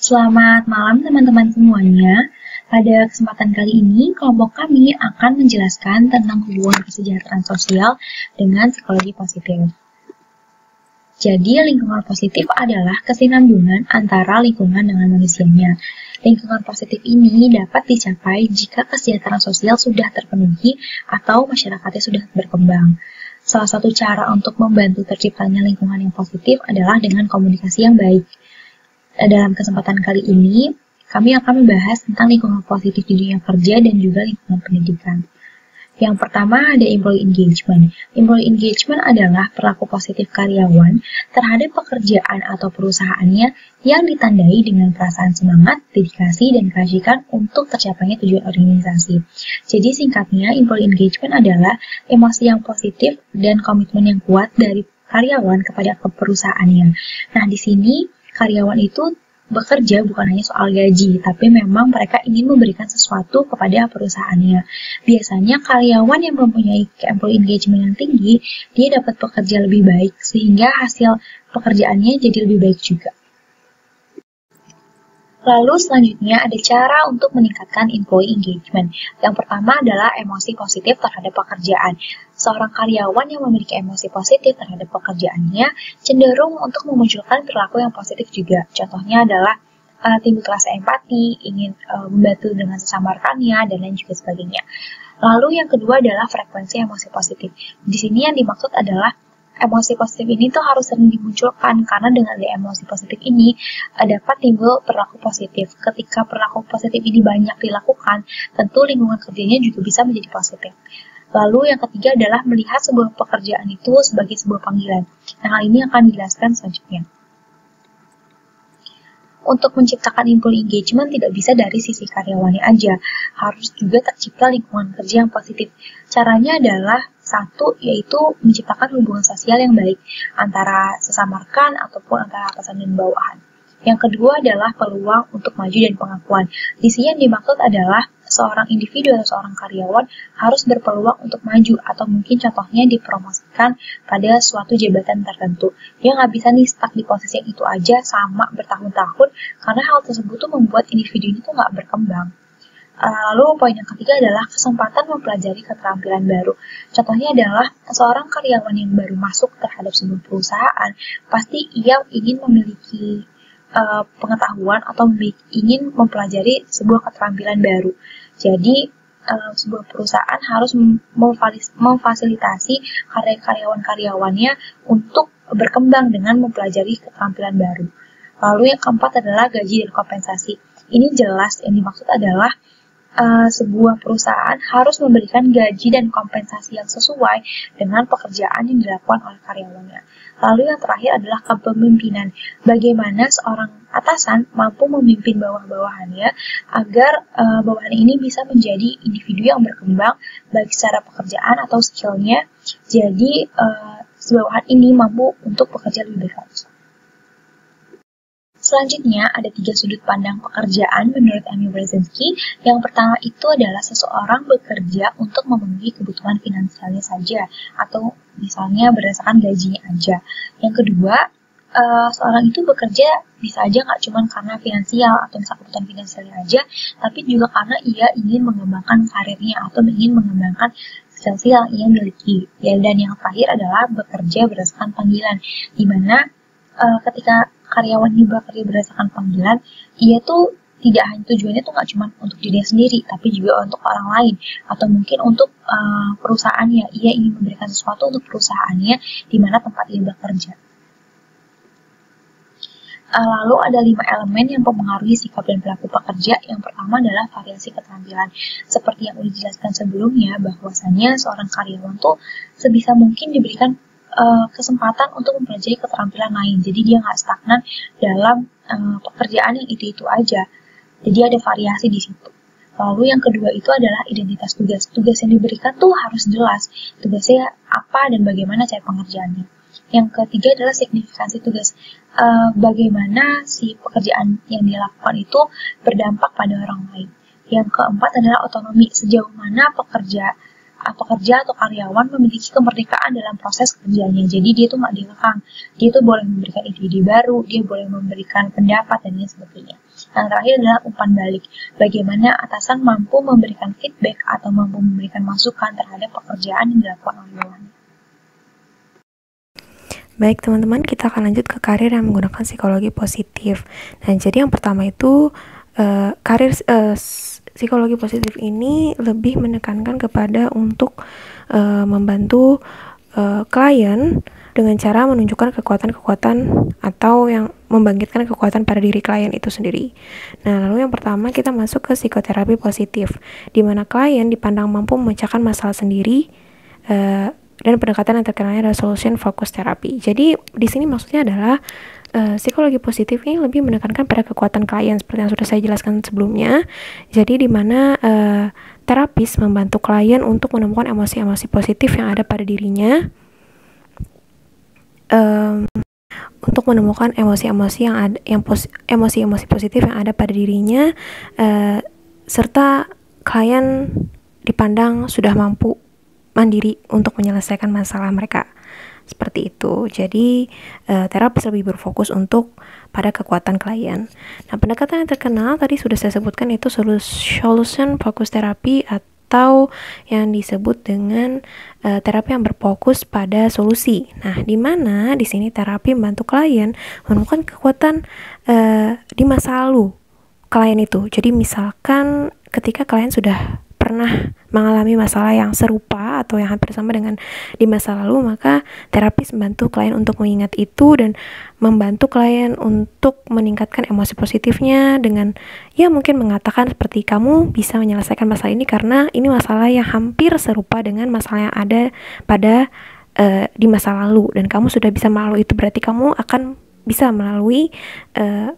Selamat malam teman-teman semuanya. Pada kesempatan kali ini, kelompok kami akan menjelaskan tentang hubungan kesejahteraan sosial dengan psikologi positif. Jadi, lingkungan positif adalah kesinambungan antara lingkungan dengan manusianya. Lingkungan positif ini dapat dicapai jika kesejahteraan sosial sudah terpenuhi atau masyarakatnya sudah berkembang. Salah satu cara untuk membantu terciptanya lingkungan yang positif adalah dengan komunikasi yang baik. Dalam kesempatan kali ini, kami akan membahas tentang lingkungan positif di dunia kerja dan juga lingkungan pendidikan. Yang pertama ada employee engagement. Employee engagement adalah perilaku positif karyawan terhadap pekerjaan atau perusahaannya yang ditandai dengan perasaan semangat, dedikasi, dan keasikan untuk tercapainya tujuan organisasi. Jadi singkatnya, employee engagement adalah emosi yang positif dan komitmen yang kuat dari karyawan kepada perusahaannya. Nah, di sini karyawan itu bekerja bukan hanya soal gaji, tapi memang mereka ingin memberikan sesuatu kepada perusahaannya. Biasanya karyawan yang mempunyai employee engagement yang tinggi, dia dapat bekerja lebih baik, sehingga hasil pekerjaannya jadi lebih baik juga. Lalu selanjutnya ada cara untuk meningkatkan employee engagement. Yang pertama adalah emosi positif terhadap pekerjaan. Seorang karyawan yang memiliki emosi positif terhadap pekerjaannya cenderung untuk memunculkan perilaku yang positif juga. Contohnya adalah timbul rasa empati, ingin membantu dengan sesama rekannya, dan lain juga sebagainya. Lalu yang kedua adalah frekuensi emosi positif. Di sini yang dimaksud adalah emosi positif ini tuh harus sering dimunculkan, karena dengan emosi positif ini dapat timbul perilaku positif. Ketika perilaku positif ini banyak dilakukan, tentu lingkungan kerjanya juga bisa menjadi positif. Lalu yang ketiga adalah melihat sebuah pekerjaan itu sebagai sebuah panggilan. Nah, hal ini akan dijelaskan selanjutnya. Untuk menciptakan employee engagement tidak bisa dari sisi karyawannya aja, harus juga tercipta lingkungan kerja yang positif. Caranya adalah satu, yaitu menciptakan hubungan sosial yang baik antara sesama rekan ataupun antara atasan dan bawahan. Yang kedua adalah peluang untuk maju dan pengakuan. Di sini yang dimaksud adalah seorang individu atau seorang karyawan harus berpeluang untuk maju, atau mungkin contohnya dipromosikan pada suatu jabatan tertentu. Dia nggak bisa nih stuck di posisi yang itu aja sama bertahun-tahun, karena hal tersebut tuh membuat individu ini tuh nggak berkembang. Lalu poin yang ketiga adalah kesempatan mempelajari keterampilan baru. Contohnya adalah seorang karyawan yang baru masuk terhadap sebuah perusahaan, pasti ia ingin memiliki pengetahuan atau ingin mempelajari sebuah keterampilan baru. Jadi sebuah perusahaan harus memfasilitasi karyawan-karyawannya untuk berkembang dengan mempelajari keterampilan baru. Lalu yang keempat adalah gaji dan kompensasi. Ini jelas yang dimaksud adalah sebuah perusahaan harus memberikan gaji dan kompensasi yang sesuai dengan pekerjaan yang dilakukan oleh karyawannya. Lalu yang terakhir adalah kepemimpinan. Bagaimana seorang atasan mampu memimpin bawah-bawahannya agar bawahan ini bisa menjadi individu yang berkembang baik secara pekerjaan atau skillnya. Jadi bawahan ini mampu untuk bekerja lebih baik. Selanjutnya, ada 3 sudut pandang pekerjaan menurut Emil Brzezinski. Yang pertama itu adalah seseorang bekerja untuk memenuhi kebutuhan finansialnya saja, atau misalnya berdasarkan gajinya aja. Yang kedua, seorang itu bekerja bisa aja nggak cuma karena finansial atau misalnya kebutuhan finansialnya aja, tapi juga karena ia ingin mengembangkan karirnya atau ingin mengembangkan skill-skill yang ia miliki. Dan yang terakhir adalah bekerja berdasarkan panggilan, di mana ketika karyawan ini bekerja berdasarkan panggilan, ia tuh tidak hanya tujuannya tuh nggak cuma untuk dirinya sendiri, tapi juga untuk orang lain, atau mungkin untuk perusahaannya. Ia ingin memberikan sesuatu untuk perusahaannya di mana tempat ia bekerja. Lalu ada 5 elemen yang mempengaruhi sikap dan perilaku pekerja. Yang pertama adalah variasi keterampilan. Seperti yang sudah dijelaskan sebelumnya, bahwasanya seorang karyawan tuh sebisa mungkin diberikan kesempatan untuk mempelajari keterampilan lain. Jadi dia nggak stagnan dalam pekerjaan yang itu aja. Jadi ada variasi di situ. Lalu yang kedua itu adalah identitas tugas. Tugas yang diberikan tuh harus jelas. Tugasnya apa dan bagaimana cara pengerjaannya. Yang ketiga adalah signifikansi tugas. Bagaimana si pekerjaan yang dilakukan itu berdampak pada orang lain. Yang keempat adalah otonomi. Sejauh mana pekerja atau karyawan memiliki kemerdekaan dalam proses kerjanya. Jadi dia tuh nggak dikekang. Dia tuh boleh memberikan ide-ide baru, dia boleh memberikan pendapat dan lain sebagainya. Yang terakhir adalah umpan balik. Bagaimana atasan mampu memberikan feedback atau mampu memberikan masukan terhadap pekerjaan yang dilakukan oleh bawahannya. Baik teman-teman, kita akan lanjut ke karir yang menggunakan psikologi positif. Nah, jadi yang pertama itu psikologi positif ini lebih menekankan kepada untuk membantu klien dengan cara menunjukkan kekuatan-kekuatan atau yang membangkitkan kekuatan pada diri klien itu sendiri. Nah, lalu yang pertama kita masuk ke psikoterapi positif, di mana klien dipandang mampu memecahkan masalah sendiri, dan pendekatan yang terkenalnya adalah solution focus therapy. Jadi di sini maksudnya adalah psikologi positif ini lebih menekankan pada kekuatan klien seperti yang sudah saya jelaskan sebelumnya. Jadi di mana terapis membantu klien untuk menemukan emosi-emosi positif yang ada pada dirinya, untuk menemukan emosi-emosi yang ada, emosi-emosi positif yang ada pada dirinya, serta klien dipandang sudah mampu mandiri untuk menyelesaikan masalah mereka. Seperti itu. Jadi terapis lebih berfokus untuk pada kekuatan klien. Nah, pendekatan yang terkenal tadi sudah saya sebutkan itu solution focus therapy atau yang disebut dengan terapi yang berfokus pada solusi. Nah, di mana di sini terapi membantu klien menemukan kekuatan di masa lalu klien itu. Jadi misalkan ketika klien sudah pernah mengalami masalah yang serupa atau yang hampir sama dengan di masa lalu, maka terapis membantu klien untuk mengingat itu dan membantu klien untuk meningkatkan emosi positifnya dengan ya mungkin mengatakan seperti kamu bisa menyelesaikan masalah ini karena ini masalah yang hampir serupa dengan masalah yang ada pada di masa lalu dan kamu sudah bisa melalui itu, berarti kamu akan bisa melalui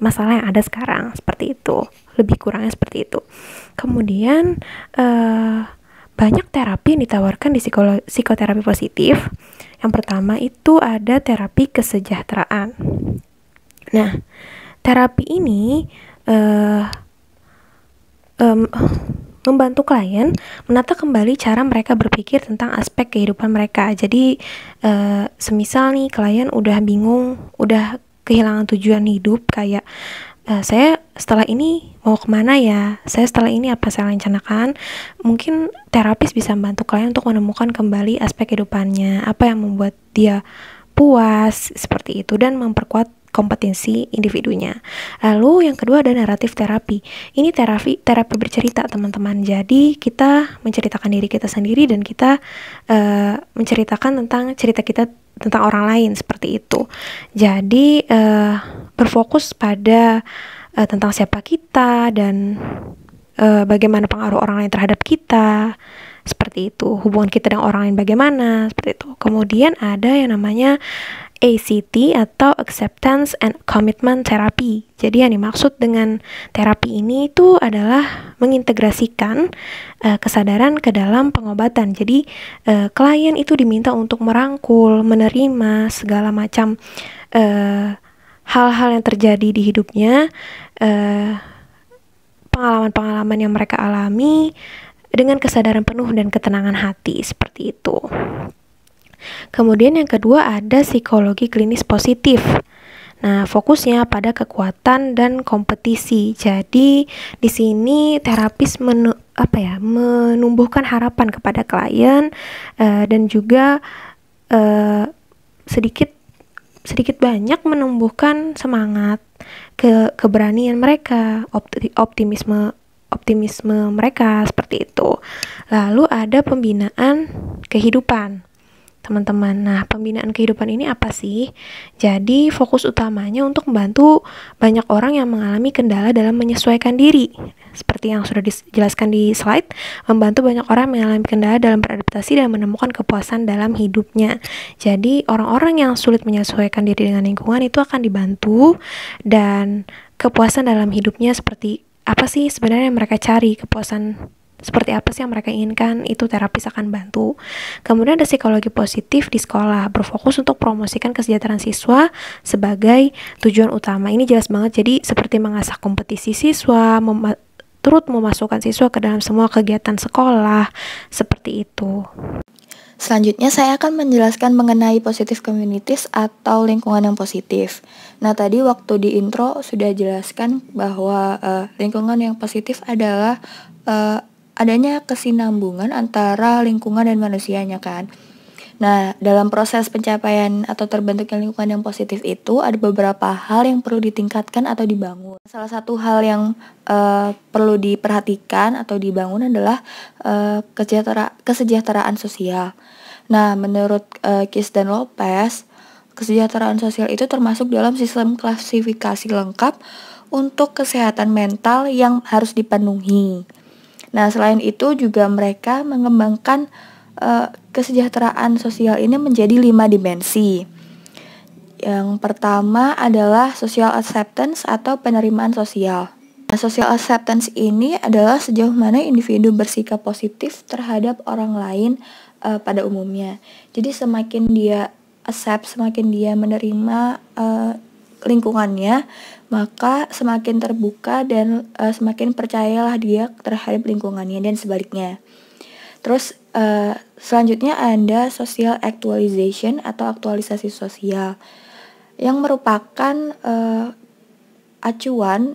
masalah yang ada sekarang. Seperti itu, lebih kurangnya seperti itu. Kemudian banyak terapi yang ditawarkan di psikoterapi positif. Yang pertama itu ada terapi kesejahteraan. Nah, terapi ini membantu klien menata kembali cara mereka berpikir tentang aspek kehidupan mereka. Jadi semisal nih klien udah bingung, udah kehilangan tujuan hidup, kayak saya setelah ini mau kemana ya, saya setelah ini apa saya rencanakan. Mungkin terapis bisa membantu klien untuk menemukan kembali aspek kehidupannya, apa yang membuat dia puas, seperti itu, dan memperkuat kompetensi individunya. Lalu yang kedua ada naratif terapi. Ini terapi bercerita, teman-teman. Jadi kita menceritakan diri kita sendiri dan kita menceritakan tentang cerita kita tentang orang lain, seperti itu. Jadi berfokus pada tentang siapa kita dan bagaimana pengaruh orang lain terhadap kita, seperti itu. Hubungan kita dengan orang lain bagaimana, seperti itu. Kemudian ada yang namanya ACT atau Acceptance and Commitment Therapy. Jadi yang dimaksud dengan terapi ini itu adalah mengintegrasikan kesadaran ke dalam pengobatan. Jadi klien itu diminta untuk merangkul, menerima segala macam hal-hal yang terjadi di hidupnya, pengalaman-pengalaman yang mereka alami dengan kesadaran penuh dan ketenangan hati, seperti itu. Kemudian yang kedua ada psikologi klinis positif. Nah, fokusnya pada kekuatan dan kompetisi. Jadi di sini terapis menumbuhkan harapan kepada klien dan juga sedikit banyak menumbuhkan semangat, keberanian mereka, optimisme mereka, seperti itu. Lalu ada pembinaan kehidupan, teman-teman. Nah, pembinaan kehidupan ini apa sih? Jadi fokus utamanya untuk membantu banyak orang yang mengalami kendala dalam menyesuaikan diri. Seperti yang sudah dijelaskan di slide, membantu banyak orang mengalami kendala dalam beradaptasi dan menemukan kepuasan dalam hidupnya. Jadi orang-orang yang sulit menyesuaikan diri dengan lingkungan itu akan dibantu, dan kepuasan dalam hidupnya seperti apa sih sebenarnya yang mereka cari, kepuasan seperti apa sih yang mereka inginkan, itu terapis akan bantu. Kemudian ada psikologi positif di sekolah, berfokus untuk promosikan kesejahteraan siswa sebagai tujuan utama. Ini jelas banget, jadi seperti mengasah kompetisi siswa, turut memasukkan siswa ke dalam semua kegiatan sekolah, seperti itu. Selanjutnya saya akan menjelaskan mengenai positive communities atau lingkungan yang positif. Nah, tadi waktu di intro sudah jelaskan bahwa lingkungan yang positif adalah adanya kesinambungan antara lingkungan dan manusianya kan. Nah, dalam proses pencapaian atau terbentuknya lingkungan yang positif itu ada beberapa hal yang perlu ditingkatkan atau dibangun. Salah satu hal yang perlu diperhatikan atau dibangun adalah kesejahteraan sosial. Nah, menurut Kiss dan Lopez, kesejahteraan sosial itu termasuk dalam sistem klasifikasi lengkap untuk kesehatan mental yang harus dipenuhi. Nah, selain itu juga mereka mengembangkan kesejahteraan sosial ini menjadi 5 dimensi. Yang pertama adalah social acceptance atau penerimaan sosial. Nah, social acceptance ini adalah sejauh mana individu bersikap positif terhadap orang lain pada umumnya. Jadi semakin dia accept, semakin dia menerima lingkungannya, maka semakin terbuka dan semakin percayalah dia terhadap lingkungannya dan sebaliknya. Terus selanjutnya ada social actualization atau aktualisasi sosial yang merupakan acuan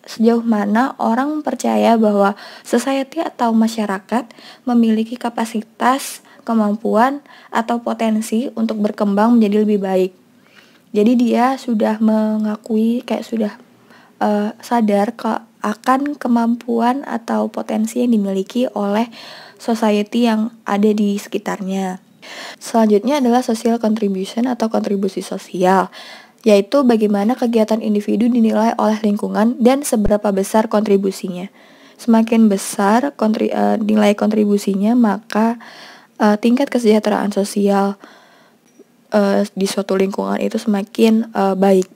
sejauh mana orang percaya bahwa society atau masyarakat memiliki kapasitas, kemampuan, atau potensi untuk berkembang menjadi lebih baik. Jadi dia sudah mengakui, kayak sudah sadar akan kemampuan atau potensi yang dimiliki oleh society yang ada di sekitarnya. Selanjutnya adalah social contribution atau kontribusi sosial, yaitu bagaimana kegiatan individu dinilai oleh lingkungan dan seberapa besar kontribusinya. Semakin besar nilai kontribusinya, maka tingkat kesejahteraan sosial di suatu lingkungan itu semakin baik.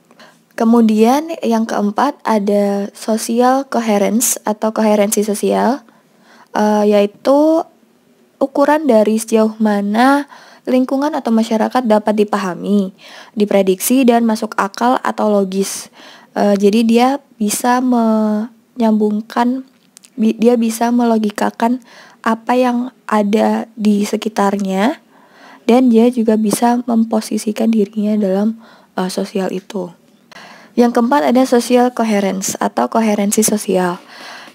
Kemudian yang keempat ada social coherence atau koherensi sosial, yaitu ukuran dari sejauh mana lingkungan atau masyarakat dapat dipahami, diprediksi, dan masuk akal atau logis. Jadi dia bisa menyambungkan, dia bisa melogikakan apa yang ada di sekitarnya, dan dia juga bisa memposisikan dirinya dalam sosial itu. Yang keempat ada social coherence atau koherensi sosial,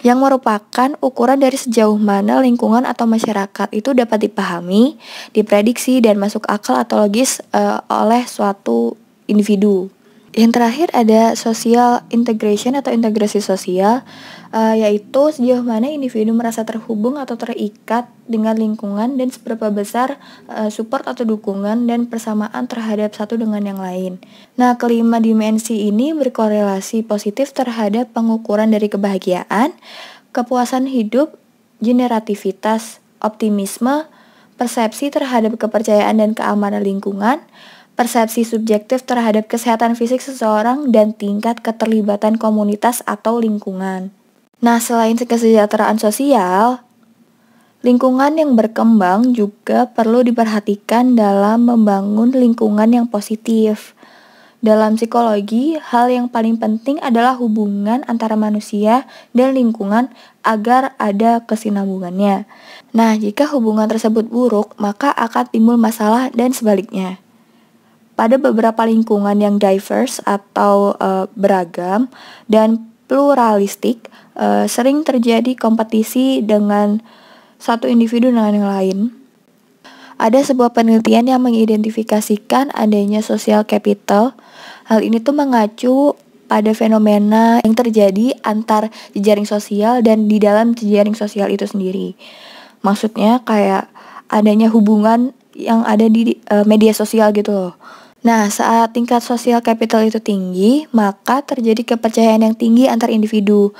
yang merupakan ukuran dari sejauh mana lingkungan atau masyarakat itu dapat dipahami, diprediksi, dan masuk akal atau logis oleh suatu individu. Yang terakhir ada social integration atau integrasi sosial, yaitu sejauh mana individu merasa terhubung atau terikat dengan lingkungan dan seberapa besar support atau dukungan dan persamaan terhadap satu dengan yang lain. Nah, kelima dimensi ini berkorelasi positif terhadap pengukuran dari kebahagiaan, kepuasan hidup, generativitas, optimisme, persepsi terhadap kepercayaan dan keamanan lingkungan, persepsi subjektif terhadap kesehatan fisik seseorang, dan tingkat keterlibatan komunitas atau lingkungan. Nah, selain kesejahteraan sosial, lingkungan yang berkembang juga perlu diperhatikan dalam membangun lingkungan yang positif. Dalam psikologi, hal yang paling penting adalah hubungan antara manusia dan lingkungan agar ada kesinambungannya. Nah, jika hubungan tersebut buruk, maka akan timbul masalah dan sebaliknya. Pada beberapa lingkungan yang diverse atau beragam dan pluralistik, sering terjadi kompetisi dengan satu individu dengan yang lain. Ada sebuah penelitian yang mengidentifikasikan adanya social capital. Hal ini tuh mengacu pada fenomena yang terjadi antar jejaring sosial dan di dalam jejaring sosial itu sendiri. Maksudnya kayak adanya hubungan yang ada di media sosial gitu loh. Nah, saat tingkat social capital itu tinggi, maka terjadi kepercayaan yang tinggi antar individu.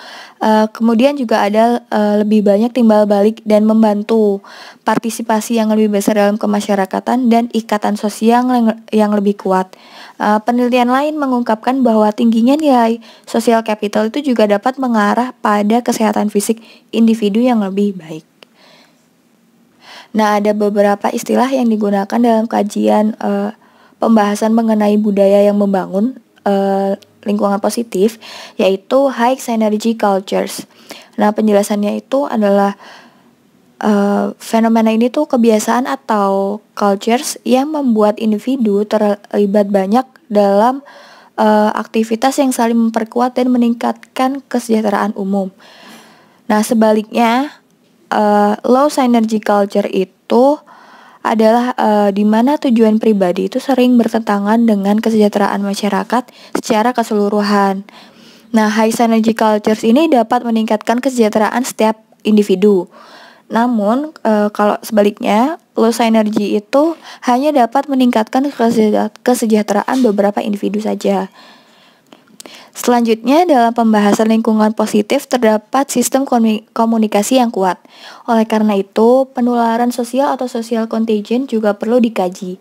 Kemudian juga ada lebih banyak timbal balik dan membantu partisipasi yang lebih besar dalam kemasyarakatan dan ikatan sosial yang lebih kuat. Penelitian lain mengungkapkan bahwa tingginya nilai social capital itu juga dapat mengarah pada kesehatan fisik individu yang lebih baik. Nah, ada beberapa istilah yang digunakan dalam kajian pembahasan mengenai budaya yang membangun lingkungan positif, yaitu high synergy cultures. Nah, penjelasannya itu adalah fenomena ini tuh kebiasaan atau cultures yang membuat individu terlibat banyak dalam aktivitas yang saling memperkuat dan meningkatkan kesejahteraan umum. Nah, sebaliknya, low synergy culture itu adalah di mana tujuan pribadi itu sering bertentangan dengan kesejahteraan masyarakat secara keseluruhan. Nah, high synergy cultures ini dapat meningkatkan kesejahteraan setiap individu. Namun, kalau sebaliknya, low synergy itu hanya dapat meningkatkan kesejahteraan beberapa individu saja. Selanjutnya, dalam pembahasan lingkungan positif terdapat sistem komunikasi yang kuat. Oleh karena itu, penularan sosial atau social contagion juga perlu dikaji.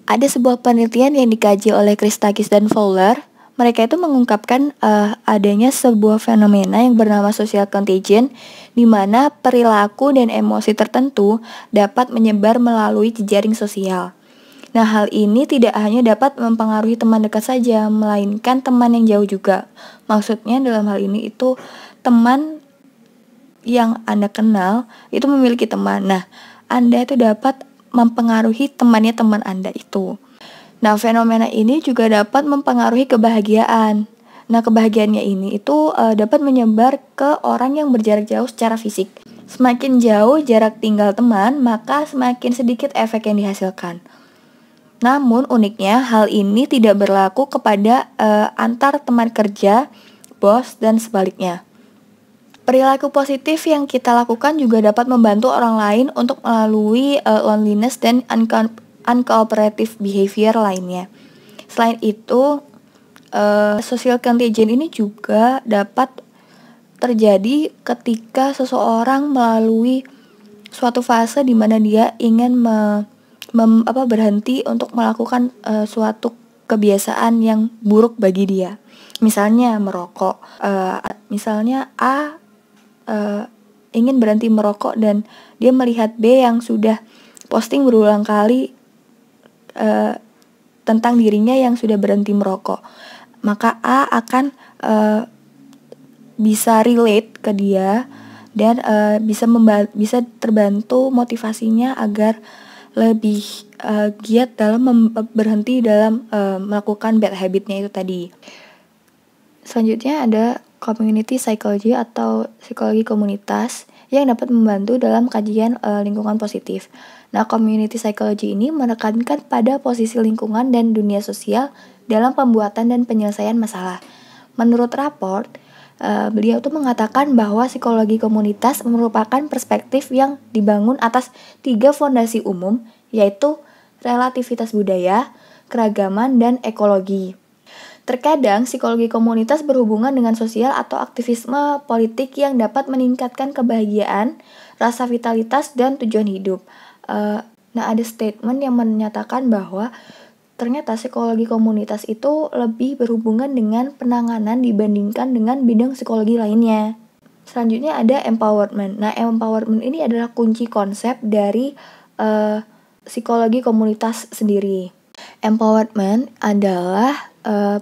Ada sebuah penelitian yang dikaji oleh Christakis dan Fowler. Mereka itu mengungkapkan adanya sebuah fenomena yang bernama social contagion, di mana perilaku dan emosi tertentu dapat menyebar melalui jejaring sosial. Nah, hal ini tidak hanya dapat mempengaruhi teman dekat saja, melainkan teman yang jauh juga. Maksudnya dalam hal ini itu teman yang Anda kenal itu memiliki teman. Nah, Anda itu dapat mempengaruhi temannya teman Anda itu. Nah, fenomena ini juga dapat mempengaruhi kebahagiaan. Nah, kebahagiaannya ini itu dapat menyebar ke orang yang berjarak jauh secara fisik. Semakin jauh jarak tinggal teman, maka semakin sedikit efek yang dihasilkan. Namun uniknya hal ini tidak berlaku kepada antar teman kerja, bos, dan sebaliknya. Perilaku positif yang kita lakukan juga dapat membantu orang lain untuk melalui loneliness dan uncooperative behavior lainnya. Selain itu, social contagion ini juga dapat terjadi ketika seseorang melalui suatu fase di mana dia ingin berhenti untuk melakukan suatu kebiasaan yang buruk bagi dia. Misalnya merokok. Misalnya A ingin berhenti merokok dan dia melihat B yang sudah posting berulang kali tentang dirinya yang sudah berhenti merokok. Maka A akan bisa relate ke dia dan bisa terbantu motivasinya agar lebih giat dalam berhenti dalam melakukan bad habitnya itu tadi. Selanjutnya ada community psychology atau psikologi komunitas yang dapat membantu dalam kajian lingkungan positif. Nah, community psychology ini menekankan pada posisi lingkungan dan dunia sosial dalam pembuatan dan penyelesaian masalah. Menurut raport, beliau tuh mengatakan bahwa psikologi komunitas merupakan perspektif yang dibangun atas 3 fondasi umum, yaitu relativitas budaya, keragaman, dan ekologi. Terkadang psikologi komunitas berhubungan dengan sosial atau aktivisme politik yang dapat meningkatkan kebahagiaan, rasa vitalitas, dan tujuan hidup. Nah, ada statement yang menyatakan bahwa ternyata psikologi komunitas itu lebih berhubungan dengan penanganan dibandingkan dengan bidang psikologi lainnya. Selanjutnya ada empowerment. Nah, empowerment ini adalah kunci konsep dari psikologi komunitas sendiri. Empowerment adalah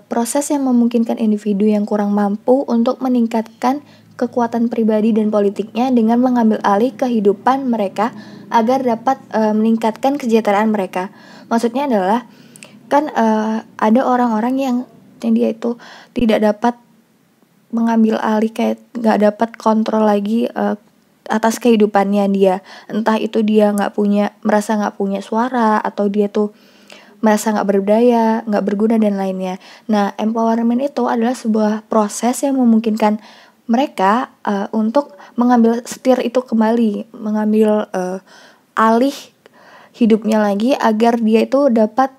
proses yang memungkinkan individu yang kurang mampu untuk meningkatkan kekuatan pribadi dan politiknya dengan mengambil alih kehidupan mereka agar dapat meningkatkan kesejahteraan mereka. Maksudnya adalah kan ada orang-orang yang dia itu tidak dapat mengambil alih, kayak nggak dapat kontrol lagi atas kehidupannya dia. Entah itu dia merasa nggak punya suara, atau dia tuh merasa nggak berdaya, nggak berguna, dan lainnya. Nah, empowerment itu adalah sebuah proses yang memungkinkan mereka untuk mengambil setir itu kembali, mengambil alih hidupnya lagi agar dia itu dapat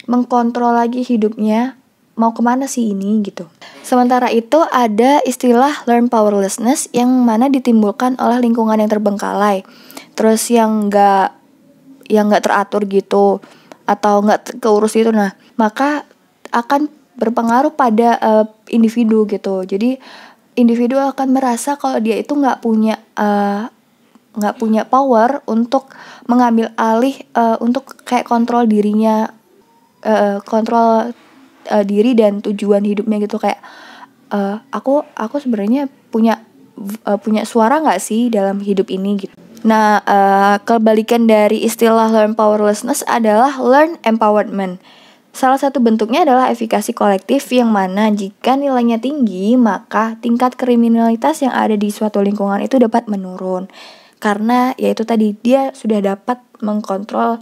mengkontrol lagi hidupnya, mau kemana sih ini gitu. Sementara itu ada istilah learn powerlessness yang mana ditimbulkan oleh lingkungan yang terbengkalai, terus yang nggak teratur gitu atau nggak keurus gitu. Nah, maka akan berpengaruh pada individu gitu. Jadi individu akan merasa kalau dia itu nggak punya power untuk mengambil alih untuk kayak kontrol dirinya, kontrol diri dan tujuan hidupnya gitu. Kayak aku sebenarnya punya suara nggak sih dalam hidup ini gitu. Nah, kebalikan dari istilah learn powerlessness adalah learn empowerment. Salah satu bentuknya adalah efikasi kolektif, yang mana jika nilainya tinggi, maka tingkat kriminalitas yang ada di suatu lingkungan itu dapat menurun. Karena yaitu tadi, dia sudah dapat mengkontrol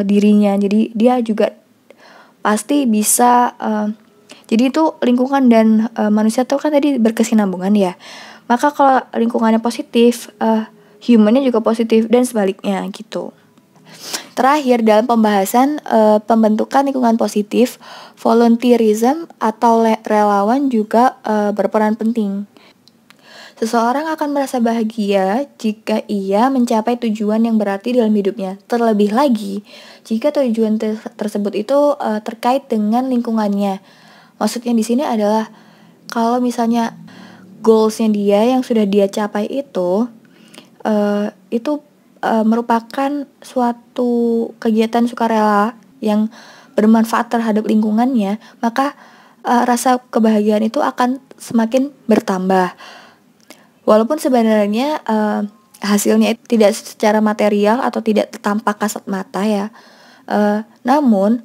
dirinya. Jadi dia juga pasti bisa jadi itu lingkungan dan manusia itu kan tadi berkesinambungan ya. Maka kalau lingkungannya positif, humannya juga positif dan sebaliknya gitu. Terakhir, dalam pembahasan pembentukan lingkungan positif, volunteerism atau relawan juga berperan penting. Seseorang akan merasa bahagia jika ia mencapai tujuan yang berarti dalam hidupnya. Terlebih lagi, jika tujuan tersebut itu terkait dengan lingkungannya. Maksudnya di sini adalah kalau misalnya goalsnya dia yang sudah dia capai itu merupakan suatu kegiatan sukarela yang bermanfaat terhadap lingkungannya, maka rasa kebahagiaan itu akan semakin bertambah. Walaupun sebenarnya hasilnya tidak secara material atau tidak tampak kasat mata ya, namun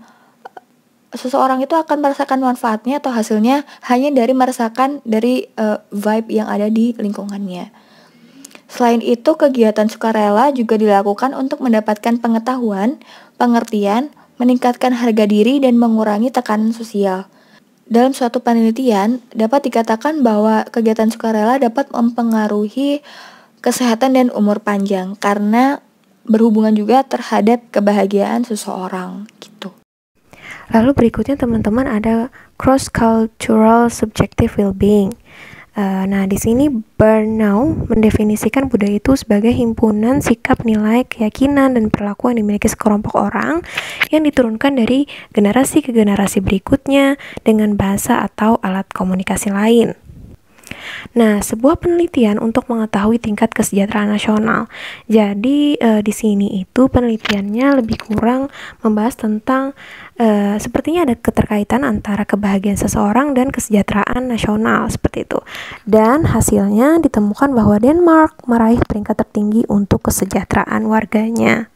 seseorang itu akan merasakan manfaatnya atau hasilnya hanya dari merasakan dari vibe yang ada di lingkungannya. Selain itu, kegiatan sukarela juga dilakukan untuk mendapatkan pengetahuan, pengertian, meningkatkan harga diri, dan mengurangi tekanan sosial. Dalam suatu penelitian, dapat dikatakan bahwa kegiatan sukarela dapat mempengaruhi kesehatan dan umur panjang karena berhubungan juga terhadap kebahagiaan seseorang gitu. Lalu berikutnya teman-teman ada cross-cultural subjective well-being. Nah, di sini Bernau mendefinisikan budaya itu sebagai himpunan sikap, nilai, keyakinan, dan perlakuan yang dimiliki sekelompok orang yang diturunkan dari generasi ke generasi berikutnya dengan bahasa atau alat komunikasi lain. Nah, sebuah penelitian untuk mengetahui tingkat kesejahteraan nasional. Jadi di sini itu penelitiannya lebih kurang membahas tentang sepertinya ada keterkaitan antara kebahagiaan seseorang dan kesejahteraan nasional seperti itu. Dan hasilnya ditemukan bahwa Denmark meraih peringkat tertinggi untuk kesejahteraan warganya.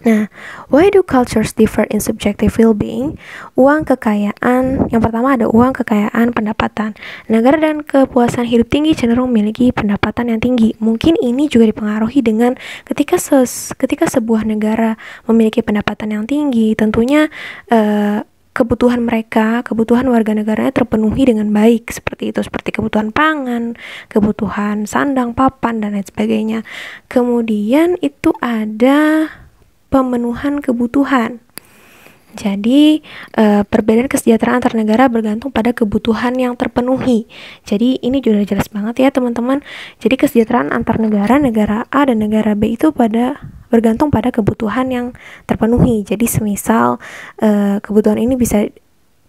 Nah, why do cultures differ in subjective well-being? Yang pertama ada uang, kekayaan, pendapatan. Negara dan kepuasan hidup tinggi cenderung memiliki pendapatan yang tinggi. Mungkin ini juga dipengaruhi dengan ketika sebuah negara memiliki pendapatan yang tinggi, tentunya kebutuhan warga negaranya terpenuhi dengan baik, seperti itu, seperti kebutuhan pangan, kebutuhan sandang, papan, dan lain sebagainya. Kemudian itu ada pemenuhan kebutuhan. Jadi perbedaan kesejahteraan antar negara bergantung pada kebutuhan yang terpenuhi. Jadi ini juga jelas banget ya teman-teman. Jadi kesejahteraan antar negara A dan negara B itu bergantung pada kebutuhan yang terpenuhi. Jadi semisal kebutuhan ini bisa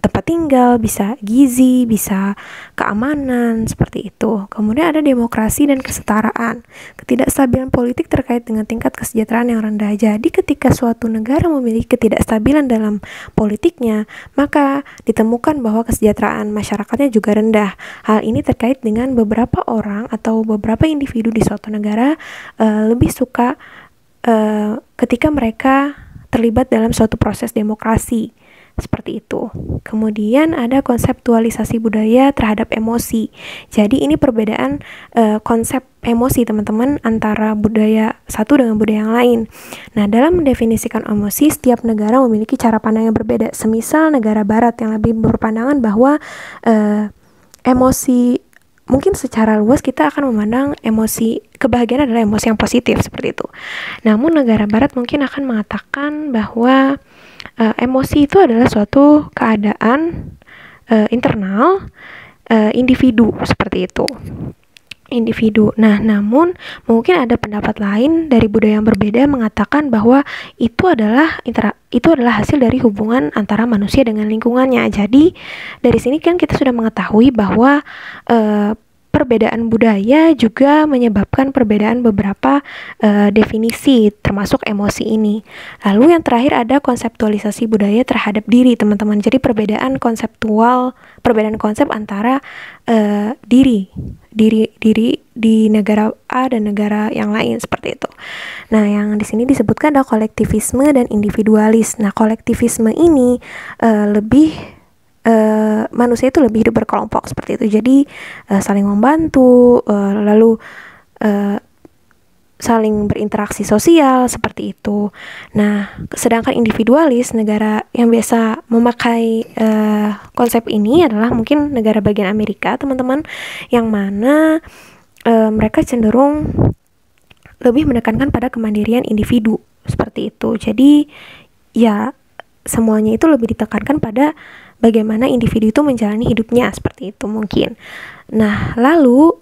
tempat tinggal, bisa gizi, bisa keamanan, seperti itu. Kemudian ada demokrasi dan kesetaraan. Ketidakstabilan politik terkait dengan tingkat kesejahteraan yang rendah. Jadi ketika suatu negara memiliki ketidakstabilan dalam politiknya, maka ditemukan bahwa kesejahteraan masyarakatnya juga rendah. Hal ini terkait dengan beberapa orang atau beberapa individu di suatu negara lebih suka ketika mereka terlibat dalam suatu proses demokrasi. Seperti itu. Kemudian ada konseptualisasi budaya terhadap emosi. Jadi ini perbedaan konsep emosi teman-teman antara budaya satu dengan budaya yang lain. Nah, dalam mendefinisikan emosi, setiap negara memiliki cara pandang yang berbeda. Semisal negara barat yang lebih berpandangan bahwa emosi, mungkin secara luas kita akan memandang emosi kebahagiaan adalah emosi yang positif seperti itu. Namun negara barat mungkin akan mengatakan bahwa emosi itu adalah suatu keadaan internal individu seperti itu. Nah, namun mungkin ada pendapat lain dari budaya yang berbeda mengatakan bahwa itu adalah hasil dari hubungan antara manusia dengan lingkungannya. Jadi dari sini kan kita sudah mengetahui bahwa perbedaan budaya juga menyebabkan perbedaan beberapa definisi termasuk emosi ini. Lalu yang terakhir ada konseptualisasi budaya terhadap diri, teman-teman. Jadi perbedaan konsep antara diri di negara A dan negara yang lain seperti itu. Nah, yang di sini disebutkan ada kolektivisme dan individualis. Nah, kolektivisme ini manusia itu lebih hidup berkelompok seperti itu. Jadi saling membantu, lalu saling berinteraksi sosial seperti itu. Nah, sedangkan individualis, negara yang biasa memakai konsep ini adalah mungkin negara bagian Amerika, teman-teman, yang mana mereka cenderung lebih menekankan pada kemandirian individu seperti itu. Jadi ya semuanya itu lebih ditekankan pada bagaimana individu itu menjalani hidupnya seperti itu mungkin. Nah, lalu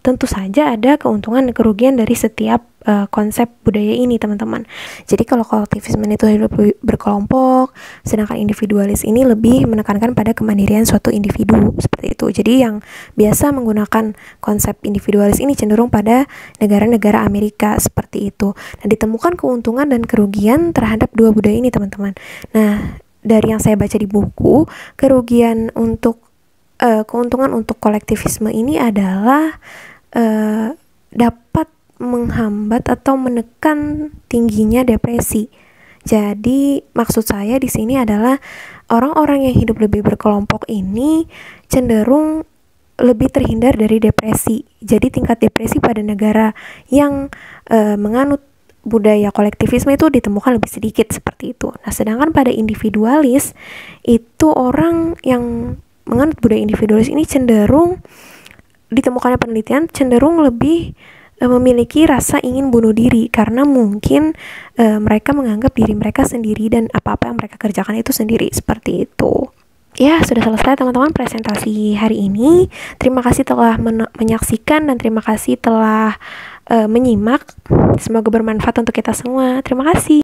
tentu saja ada keuntungan dan kerugian dari setiap konsep budaya ini, teman-teman. Jadi kalau kolektivisme itu hidup berkelompok, sedangkan individualis ini lebih menekankan pada kemandirian suatu individu seperti itu. Jadi yang biasa menggunakan konsep individualis ini cenderung pada negara-negara Amerika seperti itu. Nah, ditemukan keuntungan dan kerugian terhadap dua budaya ini, teman-teman. Nah, dari yang saya baca di buku, keuntungan untuk kolektivisme ini adalah dapat menghambat atau menekan tingginya depresi. Jadi maksud saya di sini adalah orang-orang yang hidup lebih berkelompok ini cenderung lebih terhindar dari depresi. Jadi tingkat depresi pada negara yang menganut budaya kolektivisme itu ditemukan lebih sedikit seperti itu. Nah, sedangkan pada individualis itu orang yang menganut budaya individualis ini cenderung ditemukannya penelitian cenderung lebih memiliki rasa ingin bunuh diri karena mungkin mereka menganggap diri mereka sendiri dan apa-apa yang mereka kerjakan itu sendiri seperti itu. Ya, sudah selesai teman-teman presentasi hari ini. Terima kasih telah menyaksikan dan terima kasih telah menyimak. Semoga bermanfaat untuk kita semua. Terima kasih.